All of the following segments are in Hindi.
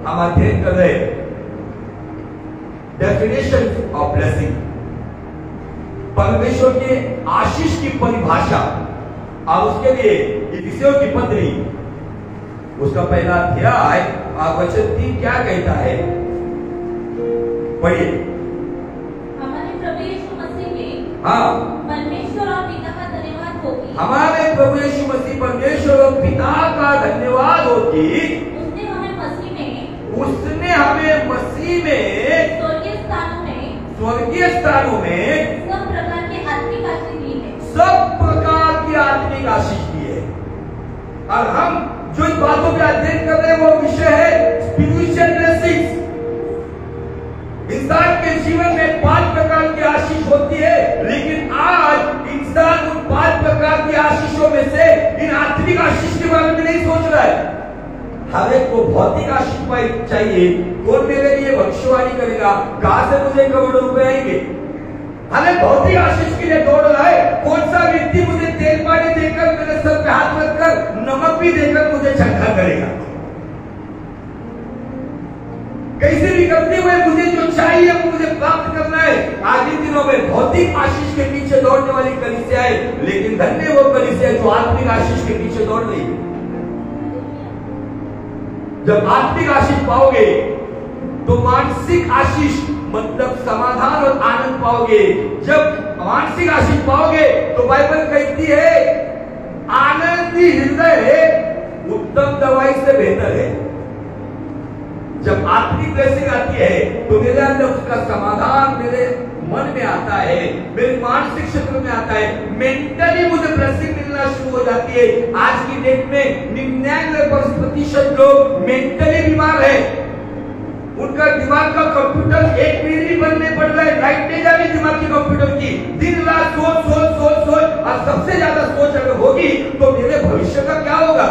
हम अध्ययन कर रहे डेफिनेशन ऑफ ब्लेसिंग, परमेश्वर के आशीष की परिभाषा। और उसके लिए इफिसियों की पत्री उसका पहला अध्याय वचन 3 क्या कहता है, पढ़िए। हमारे प्रभु यीशु मसीह में हाँ, परमेश्वर और पिता का धन्यवाद हो कि हमारे प्रभु यीशु मसीह परमेश्वर और पिता का धन्यवाद हो कि उसने हमें मसीह में मसीह में स्वर्गीय स्थानों में सब प्रकार की आत्मिक आशीष दी है। सब प्रकार की आत्मिक आशीष दी है। और हम जो इन बातों पे अध्ययन कर रहे हैं वो विषय है स्पिरिचुअल ब्लेसिंग्स। इंसान के जीवन में 5 प्रकार की आशीष होती है, लेकिन आज इंसान उन 5 प्रकार की आशीषों में से इन आत्मिक आशीष के बारे में नहीं सोच रहा है। हर एक को भौतिक आशीष चाहिए। कौन मेरे लिए भविष्यवाणी करेगा, कहां से मुझे करोड़ों रुपए आएंगे। हमें भौतिक आशीष के लिए दौड़ रहा है। कौन सा व्यक्ति मुझे तेल पानी देकर, मेरे सर पे हाथ रखकर, नमक भी देकर मुझे चंगा करेगा। कैसे भी करते हुए मुझे जो चाहिए वो मुझे प्राप्त करना है। आज इन दिनों में भौतिक आशीष के पीछे दौड़ने वाली कलीसिया है, लेकिन धन्य वो कलीसिया जो आत्मिक आशीष के पीछे दौड़ रही है। जब आत्मिक आशीष पाओगे तो मानसिक आशीष मतलब समाधान और आनंद पाओगे। जब मानसिक आशीष पाओगे तो बाइबल कहती है आनंदी हृदय उत्तम दवाई से बेहतर है। जब आत्मिक ब्लेसिंग आती है तो मेरे अंदर उसका समाधान मेरे मन में आता है, मेरे मानसिक क्षेत्र में आता है, मेंटली मुझे ब्लेसिंग मिलना शुरू हो जाती है। आज की डेट में 99% लोग मेंटली बीमार है। उनका दिमाग का कंप्यूटर 1 मिनट भी बंद नहीं पड़ रहा है, लाइट नहीं जा रही दिमाग के कंप्यूटर की। दिन रात सोच सोच सोच सोच, और सबसे ज्यादा सोच अगर होगी तो मेरे भविष्य का क्या होगा।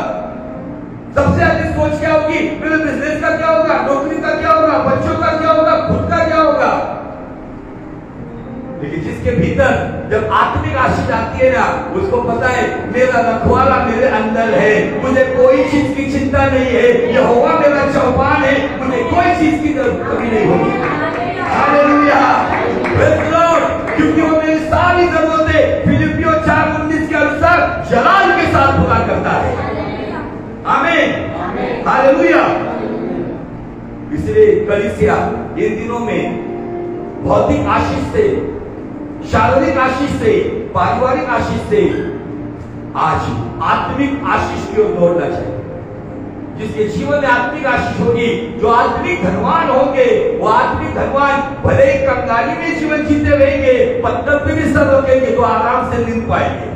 सबसे ज्यादा सोच क्या होगी, मेरे बिजनेस का क्या होगा, नौकरी का क्या होगा, बच्चों का क्या होगा, खुद का क्या होगा। लेकिन जिसके भीतर जब आत्मिक आशीष आती है ना, उसको पता है मेरा रखवाला मेरे अंदर है, मुझे कोई चीज की चिंता नहीं है, यहोवा मेरा चौपान है, मुझे कोई चीज की जरूरत कभी नहीं होगी। Hallelujah, praise the Lord. क्योंकि वो मेरी सारी जरूरतें फिलिपियों 4:19 के अनुसार जलाल के साथ पूरा करता है। आमीन, हालेलुया। इसलिए कलीसिया इन दिनों में भौतिक आशीष से, शारीरिक आशीष से, पारिवारिक आशीष से आज आत्मिक आशीष की ओर दौड़ना चाहिए। जिसके जीवन में आत्मिक आशीष होगी, जो आत्मिक धनवान होंगे, वो आत्मिक धनवान भले ही कंगाली में जीवन जीते रहेंगे, पत्थर पे भी सर रखेंगे तो आराम से नींद पाएंगे।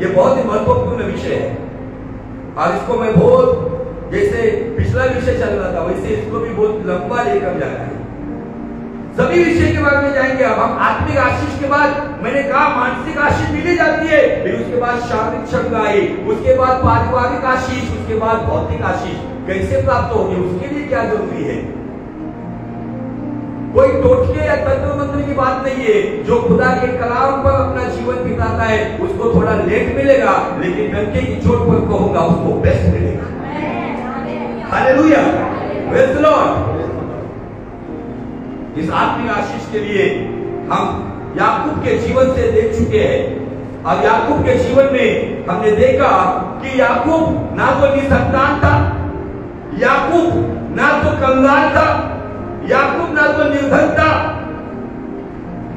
ये बहुत ही महत्वपूर्ण विषय है और इसको मैं बहुत, जैसे पिछला विषय चल रहा था वैसे इसको भी बहुत लंबा लेकर जाना है। सभी विषय के बारे में जाएंगे। अब हम आत्मिक आशीष के बाद, मैंने कहा मानसिक आशीष मिली जाती है, फिर उसके बाद शारीरिक क्षमताएं, उसके बाद पारिवारिक आशीष, उसके बाद भौतिक आशीष कैसे प्राप्त होगी, उसके लिए क्या जरूरी है। कोई टोटके या तंत्र मंत्र की बात नहीं है। जो खुदा के कलाम पर अपना जीवन बिताता है उसको थोड़ा लेट मिलेगा, लेकिन डंके की चोट पर कहूंगा उसको बेस्ट मिलेगा। Hallelujah, praise the Lord. इस आत्मिक आशीष के लिए हम याकूब के जीवन से देख चुके हैं। और याकूब के जीवन में हमने देखा कि याकूब ना तो निसंतान था, याकूब ना तो कंगाल था, याकूब ना तो निर्धन था।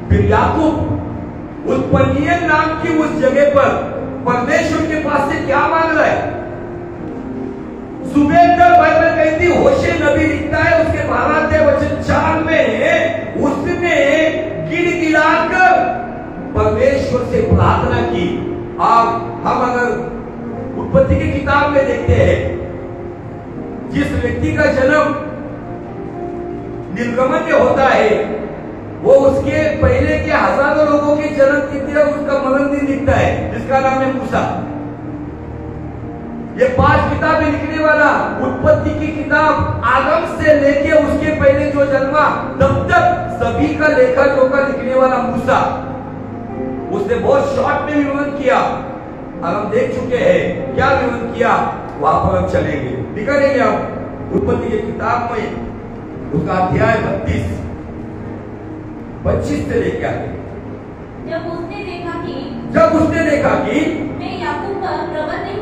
फिर याकूब उस पनीएल नाम की उस जगह पर परमेश्वर के पास से क्या मांग रहा है। सुबह तक बाइबल कहती, होशे नबी लिखता है उसके 12 में उसने गिड़गिड़ाकर परमेश्वर से प्रार्थना की। और हम अगर उत्पत्ति की किताब में देखते हैं, जिस व्यक्ति का जन्म निर्गमन में होता है वो उसके पहले के हजारों लोगों के जन्म तिथि उसका मरण दिन लिखता है, जिसका नाम है मूसा। ये 5 किताबें लिखने वाला, उत्पत्ति की किताब आदम से लेके उसके पहले जो जन्मा तब तक सभी का लेखा जोखा लिखने वाला मूसा, उसने बहुत शॉर्ट में विवरण किया और हम देख चुके हैं क्या विवरण किया। वहां पर हम चलेंगे, निकलेंगे हम उत्पत्ति की किताब में उसका अध्याय 32 25 से लेके आगे। जब उसने देखा कि मैं याकूब पर प्रबल नहीं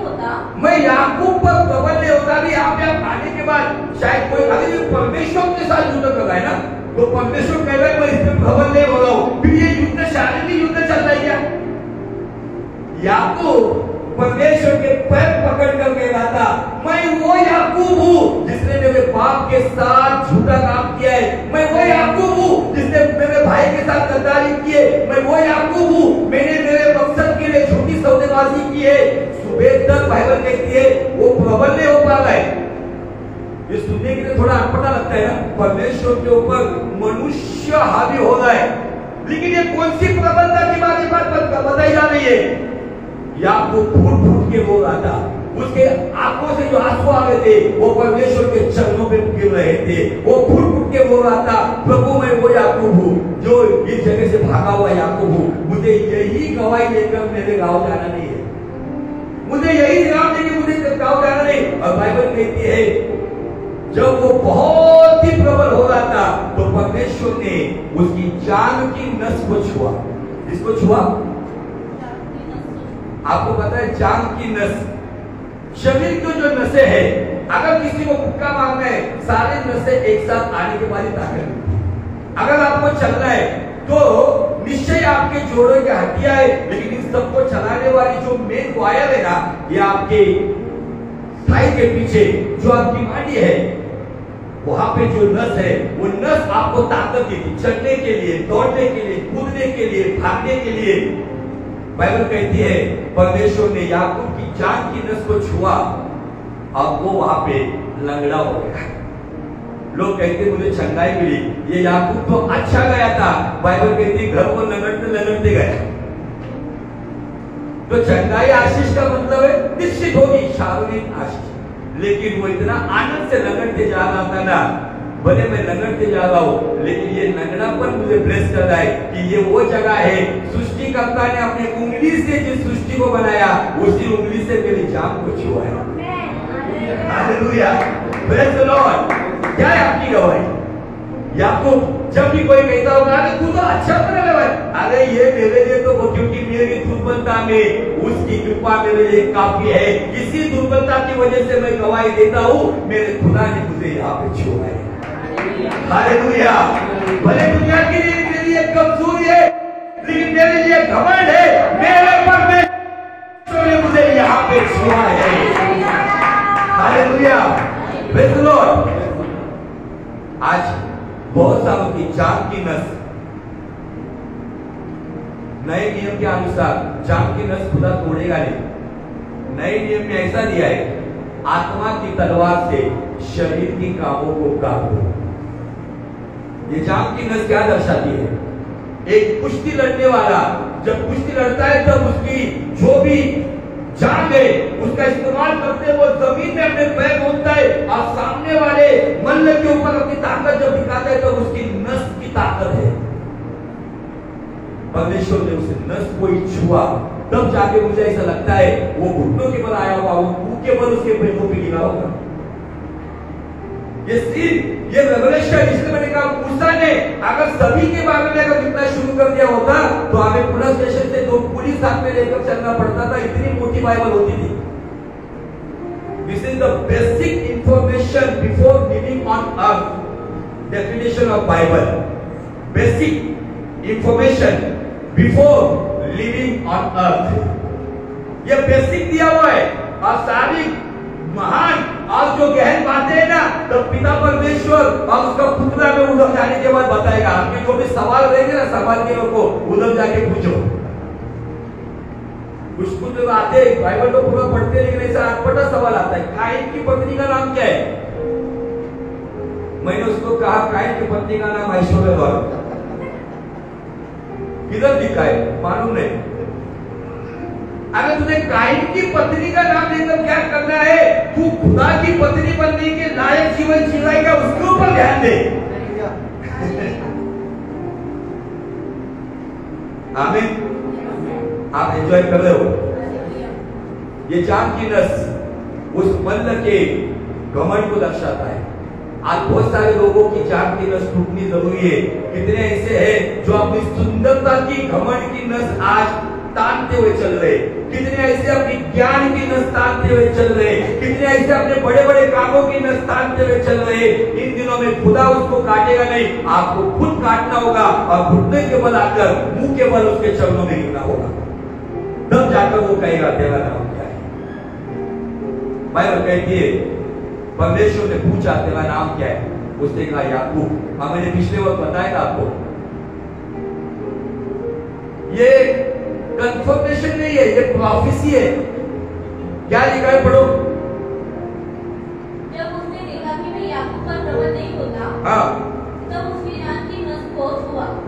होता, भी आप आने के बाद शायद कोई अभी भी परमेश्वर के साथ युद्ध कर रहा है ना, तो परमेश्वर कह रहा है मैं इसमें प्रबल नहीं हो रहा हूं, फिर ये युद्ध शारीरिक युद्ध चल रहा है क्या? याकूब परमेश्वर के पैर पकड़ कर कह रहा था मैं वो याकूब हूँ जिसने मेरे बाप के साथ झूठा काम किया है, मैं वो याकूब हूँ जिसने मेरे भाई के साथ गद्दारी की है, मैं वो याकूब हूँ मैंने मेरे मकसद के लिए झूठी सौदेबाजी की है। सुबह तक बाइबल कहती है वो प्रबल नहीं हो पा रहा है। ये सुनने के लिए थोड़ा अटपटा लगता है ना, परमेश्वर के ऊपर मनुष्य हावी हो रहा है, लेकिन ये कौन सी प्रबलता की बात बताई जा रही है? याकूब फूट फूट के रो रहा था, उसके आंखों से जो आंसू आ रहे थे वो परमेश्वर के चरणों पे गिर रहे थे, वो फूट फूट के रो रहा था प्रभु मैं वो याकूब हूँ जो इस जगह से भागा हुआ याकूब हूँ, मुझे यही गवाही लेकर मेरे गांव जाना नहीं है, मुझे यही जवाब देके मुझे गांव जाना नहीं। और बाइबल कहती है जब वो बहुत ही प्रबल हो रहा था तो परमेश्वर ने उसकी जान की नस को छुआ। इसको छुआ, आपको पता है जान की नस, शरीर की जो नसें है, अगर किसी को मुक्का मारना है सारे नसें एक साथ आने के बाद ही ताकत। अगर आपको चलना है तो निश्चय आपके जोड़ों की हड्डियां है, लेकिन इन सबको चलाने वाली जो मेन वायर है ना, ये आपके थाई के पीछे जो आपकी माटी है वहां पे जो नस है वो नस आपको ताकत देती चलने के लिए, दौड़ने के लिए, कूदने के लिए, भागने के लिए। बाइबल कहती है परमेश्वर ने याकूब की जान की नस को छुआ, अब वो वहां पे लंगड़ा हो गया। लोग कहते मुझे चंगाई मिली, ये याकूब तो अच्छा गया था, बाइबल कहती घर को लगड़ते लगड़ते गया। तो चंगाई आशीष का मतलब है निश्चित होगी शारीरिक आशीष, लेकिन वो इतना आनंद से लगड़ते जा रहा था ना, भले मैं लगड़ते जा रहा हूं लेकिन ये लगड़ापन मुझे ब्लेस कर रहा है कि ये वो जगह है सृष्टिकर्ता ने अपनी उंगली से जिस सृष्टि को बनाया उसी उंगली से मेरी जान को छुआ है। Hallelujah, praise the Lord. क्या है आपकी गवाही? याकूब जब भी कोई कहता होगा अरे तू तो अच्छा बना है, अरे ये मेरे लिए तो वो क्योंकि मेरी दुर्बलता में उसकी कृपा मेरे लिए काफी है, इसी दुर्बलता की वजह से मैं गवाही देता हूँ मेरे खुदा ने मुझे यहाँ पे छुआ है। हालेलुया। भले दुनिया के लिए मेरे लिए कमजोरी है लेकिन मेरे लिए घमंड है, मेरे परमेश्वर ने मुझे यहाँ पे छुआ है। Hallelujah, praise the Lord. आज बहुत सालों की जान की नस, नए नियम के अनुसार जान की नस खुदा तोड़ेगा नहीं। नए नियम में ऐसा दिया है आत्मा की तलवार से शरीर की कामों को काटो। ये जान की नस क्या दर्शाती है? एक कुश्ती लड़ने वाला जब कुश्ती लड़ता है तब उसकी जो भी जान है उसका इस्तेमाल करते वो जमीन में अपने पैर घूमता है और सामने वाले मल्ल के ऊपर अपनी ताकत जब दिखाता है तो उसकी नस की ताकत है। परमेश्वर ने उसे नस को ही छुआ, तब जाके मुझे ऐसा लगता है वो घुटनों के बल आया होगा, वो मुंह के बल उसके पेटों पे गिरा होगा। ये सीन, ये रेवलेशन, इसलिए मैंने कहा मूसा ने अगर सभी के बारे में अगर लिखना शुरू कर दिया होता तो हमें पुलिस स्टेशन से 2 पुलिस साथ में लेकर चलना पड़ता था, इतनी मोटी बाइबल होती थी। This is the basic information before living on earth. Definition of Bible. Basic information before living on earth. ये बेसिक दिया हुआ है और सारी महान और जो गहन बातें हैं ना तो पिता परमेश्वर और उसका पुत्र में उधर जाने के बाद बताएगा। आपके जो भी सवाल रहेंगे ना सवाल के को उधर जाके पूछो। कुछ आते बाइबल को पूरा पढ़ते लेकिन ऐसा अटपटा सवाल आता है, काइन की पत्नी का नाम क्या है? मैंने उसको कहा काइन की पत्नी का नाम ऐश्वर्या द्वारा। किधर लिखा है मालूम नहीं। अगर तुझे काइन की पत्नी का नाम लेकर क्या करना है, तू खुदा की पत्नी बनने के लायक जीवन जीवाएगा, उसके ऊपर ध्यान दे। आमीन। आप एंजॉय कर रहे हो? ये जान की नस उस मल्ल के घमंड को दर्शाता है। आज बहुत सारे लोगों की जान की नस टूटनी जरूरी है। कितने ऐसे हैं जो अपनी सुंदरता की घमंड की नस आज तानते हुए चल रहे, कितने ऐसे अपनी ज्ञान की नस तानते हुए चल रहे, कितने ऐसे अपने बड़े बड़े कामों की नस तानते हुए चल रहे। इन दिनों में खुदा उसको काटेगा नहीं, आपको खुद काटना होगा और घुटने के बल आकर मुंह के बल उसके चरणों में गिरना होगा, तब जाकर वो कहेगा तेरा नाम क्या है। बाइबल कहती है परमेश्वर ने पूछा तेरा नाम क्या है, उसने कहा याकूब। हाँ, मैंने पिछले वक्त बताया था आपको, ये कंफर्मेशन नहीं है, ये प्रोफेसी है। क्या लिखा है, पढ़ो। जब उसने देखा कि मैं याकूब पर प्रबल नहीं होता, हाँ, तब उसकी जान की नस को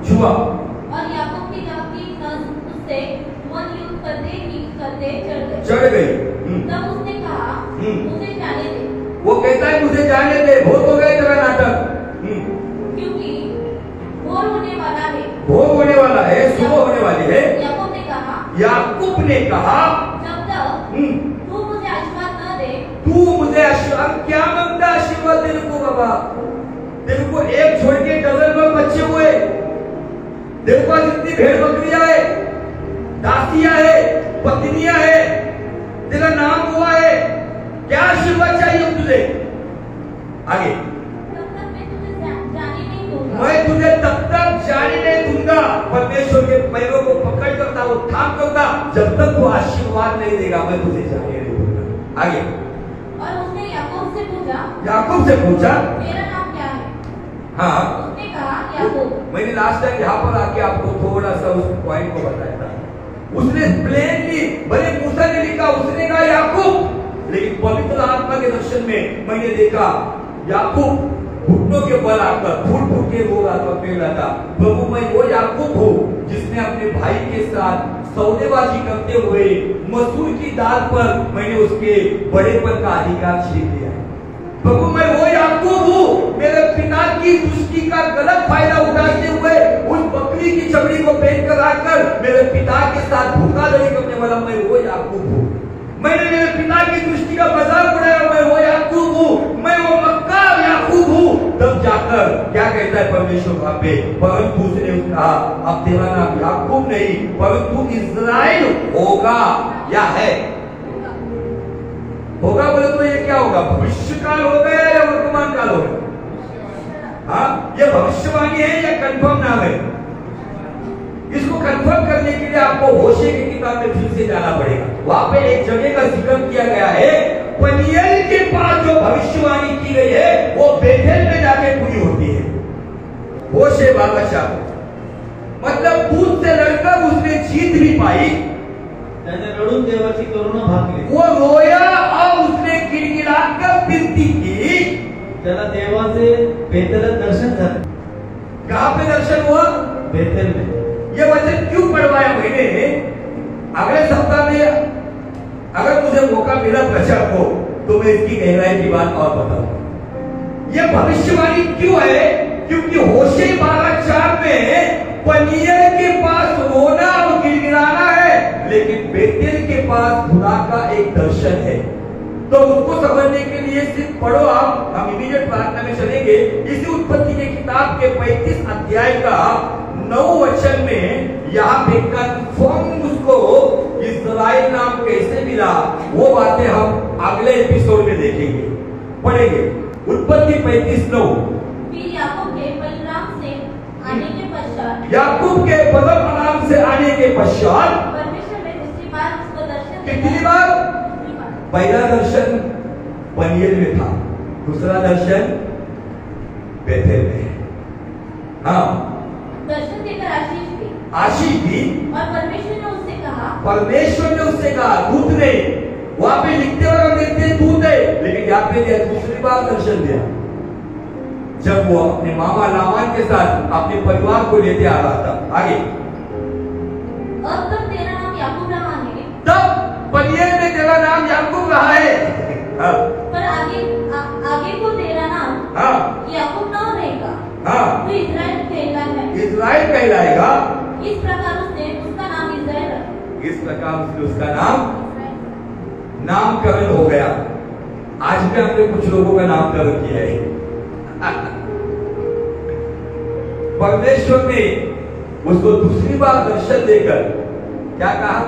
छुआ और याकूब की जान की नस उससे मन युद्ध करते चढ़ गई। तब उसने कहा मुझे जाने दे। वो कहता है मुझे जाने दे, बहुत हो गए तेरा नाटक, क्योंकि भोर होने वाला है। भोर होने वाला है, सुबह होने वाली है। याकूब ने कहा जब तक तू मुझे आशीर्वाद न दे, तू मुझे आशीर्वाद क्या मांगता, आशीर्वाद तेरे को बाबा, तेरे को एक छोड़ के डजन में बच्चे हुए, तेरे पास इतनी भेड़ बकरियां है, दासियां है, पत्नियां है, तेरा नाम हुआ है, क्या आशीर्वाद चाहिए तुझे? आगे, तब तक मैं तुझे जाने नहीं दूंगा। मैं तुझे तब तक जाने नहीं दूंगा, परमेश्वर के पैरों को पकड़ करता, वो थाम करता, जब तक वो आशीर्वाद नहीं देगा मैं तुझे जाने नहीं दूंगा। आगे, और उसने याकूब से पूछा तेरा नाम क्या है? हाँ, उसने कहा याकूब। मैंने लास्ट टाइम यहाँ पर आके आपको थोड़ा सा उस पॉइंट को बताया था। उसने प्लेनली, भले मूसा ने लिखा, उसने कहा याकूब, लेकिन पवित्र आत्मा के दर्शन में मैंने देखा याकूब घुटनों के बल आकर फूट फूट के रो रहा था, पेड़ रहा था, प्रभु मैं वो याकूब हूँ जिसने अपने भाई के साथ सौदेबाजी करते हुए मसूर की दाल पर मैंने उसके बड़ेपन का अधिकार छीन लिया। प्रभु मैं वो याकूब हूँ, मेरे पिता की दृष्टि का गलत फायदा उठाते हुए उस बकरी की चमड़ी को पहन कर आकर मेरे पिता के साथ धोखाधड़ी करने वाला मैं वो याकूब हूँ। मैंने मेरे पिता की दृष्टि का मजाक उड़ाया, मैं वो याकूब हूँ, मैं वो मक्कार याकूब हूँ। तब जाकर क्या कहता है परमेश्वर वहां पे, परंतु उसने कहा अब तेरा नाम याकूब नहीं परंतु इस्राएल होगा या है। होगा बोले तो ये क्या होगा, भविष्य काल होगा या वर्तमान काल होगा? हाँ, ये भविष्यवाणी है या कंफर्म नाम है? इसको कंफर्म करने के लिए आपको होशे की किताब में फिर से जाना पड़ेगा। वहां पे एक जगह का जिक्र किया गया है, पनियल के पास जो भविष्यवाणी की गई है वो बेथेल में जाके पूरी होती है। होशे बादशाह मतलब दूध से लड़कर उसने जीत भी पाई, रडून देवाची करुणा भागली, वो रोया और उसने गिड़गिड़ाकर विनती की, त्याला देवाचे बेतेल दर्शन झाले। कहां पे दर्शन हुआ? बेतेल में। ये वचन क्यों पढ़वाया मैंने? अगले सप्ताह में अगर मुझे मौका मिला प्रचार को तो मैं इसकी गहराई की बात और बताऊंगा। ये भविष्यवाणी क्यों है? क्योंकि होशे 12:4 में पनियल के पास रोना और गिड़गिड़ाना है, लेकिन बेतेल के पास खुदा का एक दर्शन है। तो उसको समझने के लिए सिर्फ पढ़ो आप, हम इमीडिएट प्रार्थना में चलेंगे। इसी उत्पत्ति के किताब के 35 अध्याय का 9 वचन में यहाँ पे कंफर्म उसको इस्राएल नाम कैसे मिला, वो बातें हम अगले एपिसोड में देखेंगे, पढ़ेंगे। उत्पत्ति 35:9। फिर याकूब के पद्दनराम से आने के पश्चात, याकूब के पद्दनराम से आने के पश्चात परमेश्वर ने दूसरी बार उसको दर्शन दिया। कितनी बार? पहला दर्शन पनियल में था, दूसरा दर्शन बेथेल में। हाँ, दर्शन देकर आशीष दी और परमेश्वर ने उससे कहा, दूत ने, वहां पे लिखते हुए हम देखते हैं दूत है, लेकिन यहाँ पे दिया दूसरी बार दर्शन दिया जब वो अपने मामा लाबान के साथ अपने परिवार को लेते आ रहा था। आगे, अब तब तेरा नाम याकूब रहा है, तब कहा है हाँ, पर आगे को तेरा नाम हाँ, याकूब न रहेगा, हाँ, तो इज़राइल कहलाएगा। इज़राइल कहलाएगा। इस प्रकार उसने उसका नाम इज़राइल रखा। इस प्रकार उसने उसका नामकरण हो गया। आज भी हमने कुछ लोगों का नामकरण किया है। परमेश्वर ने उसको दूसरी बार दर्शन देकर क्या कहा,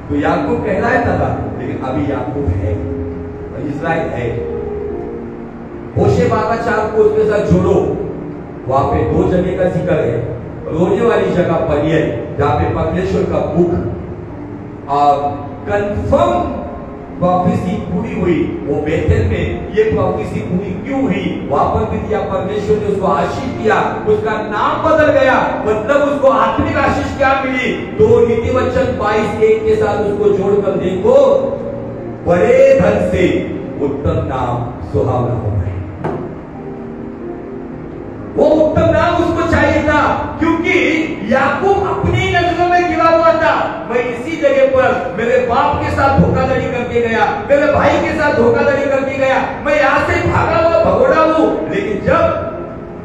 तो याकूब कहलाता था, लेकिन अभी याकूब है, इज़राइल है। होशे 12:4 को उसके साथ जोड़ो, वहां पे 2 जगह का जिक्र है। रोने वाली जगह पनियल, जहां पे परमेश्वर का मुख और कंफर्म प्रोफेसी पूरी हुई, वो बेथेल में ये प्रोफेसी पूरी क्यों हुई, वहां पर भी दिया परमेश्वर ने उसको आशीष दिया, उसका नाम बदल गया, मतलब उसको आत्मिक आशीष क्या मिली। तो नीति वचन 22:1 के साथ उसको जोड़कर देखो, बड़े धन से उत्तम नाम सुहावना हो गए। वो उत्तम नाम उसको चाहिए था, क्योंकि याकूब अपनी नजरों में गिरा हुआ था। मैं इसी जगह पर मेरे बाप के साथ धोखाधड़ी करके गया, मेरे भाई के साथ धोखाधड़ी करके गया, मैं यहाँ से भागा हुआ भगोड़ा हूं। लेकिन जब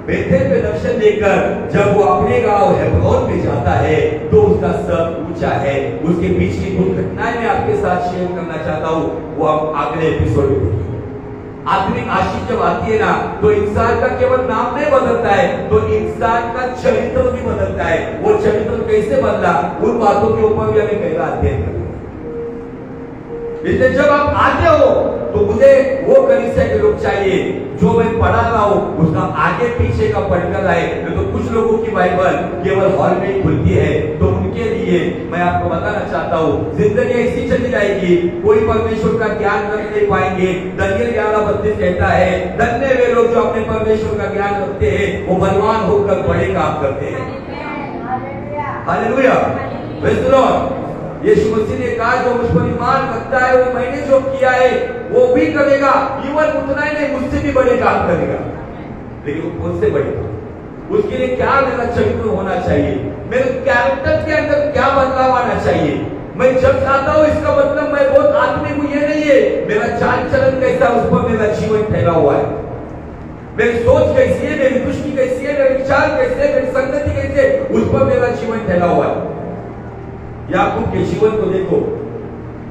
बेथेल में दर्शन देकर जब वो अपने गांव हेब्रोन में जाता है, तो उसका सर ऊंचा है। उसके बीच की कुछ घटनाएं मैं आपके साथ शेयर करना चाहता हूं, वो आप अगले एपिसोड में देखिए। आत्मिक आशीष जब आती है ना, तो इंसान का केवल नाम नहीं बदलता है, तो इंसान का चरित्र भी बदलता है। वो चरित्र कैसे बदला, उन बातों के ऊपर भी हमें गहरा अध्ययन करना है। इसलिए जब आप आते हो तो मुझे वो कलीसिया के लोग चाहिए जो मैं पढ़ा रहा हूं उसका आगे पीछे का पढ़कर आए। तो कुछ लोगों की बाइबल केवल हॉल में ही खुलती है, तो उनके लिए मैं आपको बताना चाहता हूँ, जिंदगी ऐसी चली जाएगी, कोई परमेश्वर का ज्ञान रख नहीं पाएंगे। दानियेल 11:32 कहता है, धन्य वे लोग जो अपने परमेश्वर का ज्ञान रखते हैं, वो बलवान होकर बड़े काम करते हैं। Hallelujah, praise the Lord. यीशु मसीह ने कहा, जो मुझ पर ईमान रखता है, वो मैंने जो किया है वो भी करेगा, इवन उतना ही नहीं, मुझसे भी बड़े काम करेगा। लेकिन वो कौन से बड़े काम, उसके लिए क्या मेरा चरित्र होना चाहिए, मेरे कैरेक्टर के अंदर क्या बदलाव आना चाहिए। मैं जब चाहता हूँ, इसका मतलब मैं बहुत आत्मिक हूँ ये नहीं है, मेरा चाल चलन कैसा, उस पर मेरा जीवन फैला हुआ है। मेरी सोच कैसी है, मेरी दृष्टि कैसी है, मेरे विचार कैसे है, मेरी संगति कैसे है, उस पर मेरा जीवन फैला हुआ है। याकूब के जीवन को देखो,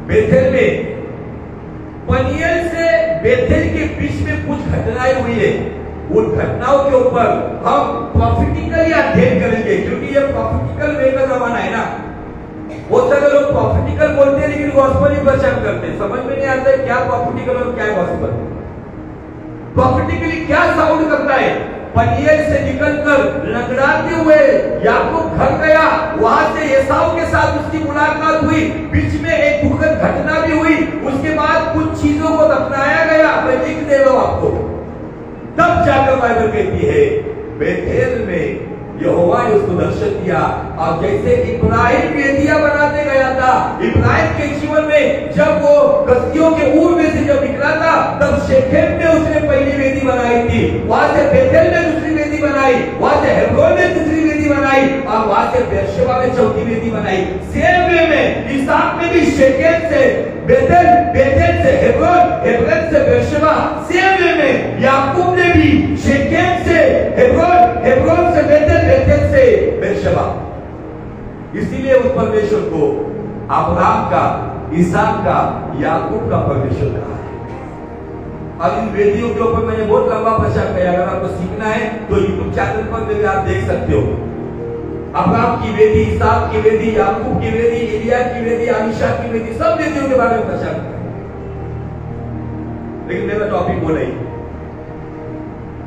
बेथेल में पनियल से बेथेल के बीच में कुछ घटनाएं हुई है। उन घटनाओं के ऊपर हम प्रॉफिटिकली अध्ययन करेंगे, क्योंकि ये प्रॉफिटिकल वे का जमाना है ना। बहुत सारे लोग प्रॉफिटिकल बोलते हैं लेकिन गॉस्पेल ही प्रचार करते हैं। समझ में नहीं आता है क्या प्रॉफिटिकल और क्या गॉस्पेल। प्रॉफिटिकली क्या साउंड करता है, पनियल से निकलकर लंगड़ाते हुए याकूब घर गया, वहां से एसाव के साथ उसकी मुलाकात हुई, बीच में एक दुखद घटना भी हुई, उसके बाद कुछ चीजों को दफनाया गया। मैं लिख दे रहा हूं आपको, तब जाकर बाइबल कहती है, बेथेल में यहोवा ने उसको दर्शन दिया। और जैसे इब्राहिम वेदियां बनाते गया था, इब्राहिम के जीवन में जब वो कसदियों के ऊर में से जब निकला था, तब शेखेम में उसने पहली वेदी बनाई थी, वहां से बेथेल में दूसरी वेदी बनाई, वहां से हेब्रोन में तीसरी वेदी बनाई, और वहां से बेरशेबा में चौथी वेदी बनाई। सेम वे में इसहाक में भी शेखेम से बेथेल, बेथेल से हेब्रोन, हेब्रोन से बेरशेबा। सेम वे में याकूब ने भी शेखेम से हेब्रोन, हेब्रोन से बेथेल, बेथेल से बेरशेबा। इसीलिए उस परमेश्वर को अब्राहम का, इसहाक का, याकूब का परमेश्वर कहा है। अब इन वेदियों के ऊपर मैंने बहुत लंबा प्रचार किया, अगर आपको सीखना है तो यूट्यूब चैनल पर मेरे आप देख सकते हो। अब्राहम की वेदी, इसहाक की वेदी, याकूब की वेदी, एलिया की वेदी, अलीशा की वेदी, सब वेदियों के बारे में प्रचार किया। लेकिन मेरा टॉपिक वो नहीं।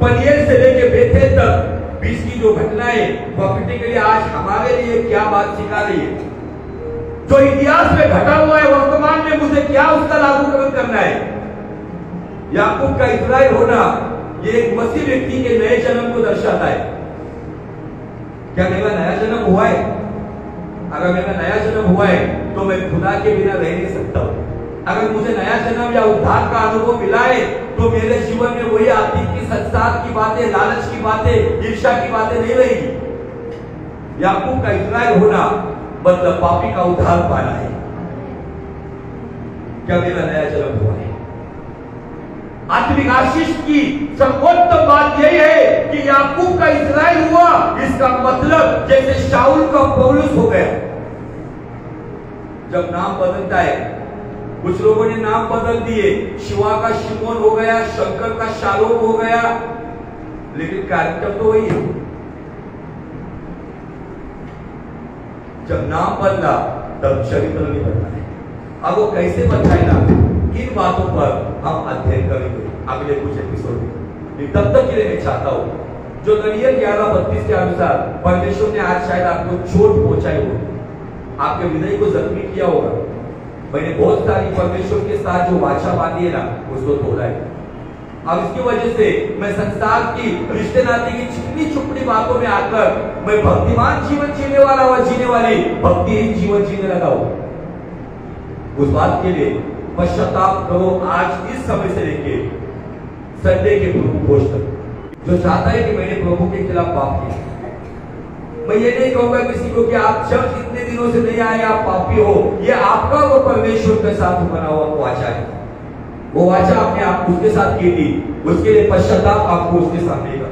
पनियल से लेके बेथेल तक बीच की जो घटनाएं प्रॉफिटिकली आज हमारे लिए क्या बात सिखा रही है, जो इतिहास में घटा हुआ है, वर्तमान में मुझे क्या उसका लागूकरण करना है। याकूब का इज़राइल होना ये एक मसीह व्यक्ति के नए जन्म को दर्शाता है। क्या मेरा नया जन्म हुआ है? अगर मेरा नया जन्म हुआ है तो मैं खुदा के बिना रह नहीं सकता हूं। अगर मुझे नया जन्म या उद्धार का अनुभव मिला है तो मेरे जीवन में वही आत्मिक की संसार की बातें, लालच की बातें, ईर्ष्या की बातें नहीं रहेगी। याकूब का इज़राइल होना मतलब पापी का उद्धार पाना है। क्या मेरा नया जन्म हुआ है। आत्मिक आशीष की सर्वोत्तम बात यही है कि याकूब का इस्राएल हुआ, इसका मतलब जैसे शाऊल का पौलुस हो गया। जब नाम बदलता है, कुछ लोगों ने नाम बदल दिए, शिवा का शिमोन हो गया, शंकर का शालोम हो गया, लेकिन कैरेक्टर तो वही है। जब नाम बदला तब चरित्र नहीं बदला है। अब वो कैसे बदलाए ना, इन बातों पर हम अध्ययन करेंगे अगले कुछ एपिसोड में। तब तक के लिए मैं चाहता हूं, जो दनियल 11:32 के अनुसार परमेश्वर ने आज शायद आपको चोट पहुंचाई हो, आपके हृदय को जख्मी किया होगा। मैंने बहुत सारी परमेश्वर के साथ जो वाचा बांधी है ना, उसको तोड़ा है। अब इसकी वजह से मैं संसार की रिश्ते नाते की चिकनी चुपड़ी बातों में आकर मैं भक्तिमान जीवन जीने वाला व जीने वाली भक्तिहीन जीवन जीने लगा हूं। उस बात के लिए पश्चाताप करो आज इस समय से लेके संडे के पूर्व भोज तक। जो चाहता है कि मैंने प्रभु के खिलाफ पाप किया, मैं ये नहीं कहूंगा किसी को कि आप चर्च इतने दिनों से नहीं आए, आप पापी हो। ये आपका वो परमेश्वर के साथ बना हुआ वाचा है। वो वाचा आपने आप उसके साथ की थी, उसके लिए पश्चाताप आपको उसके सामने करना।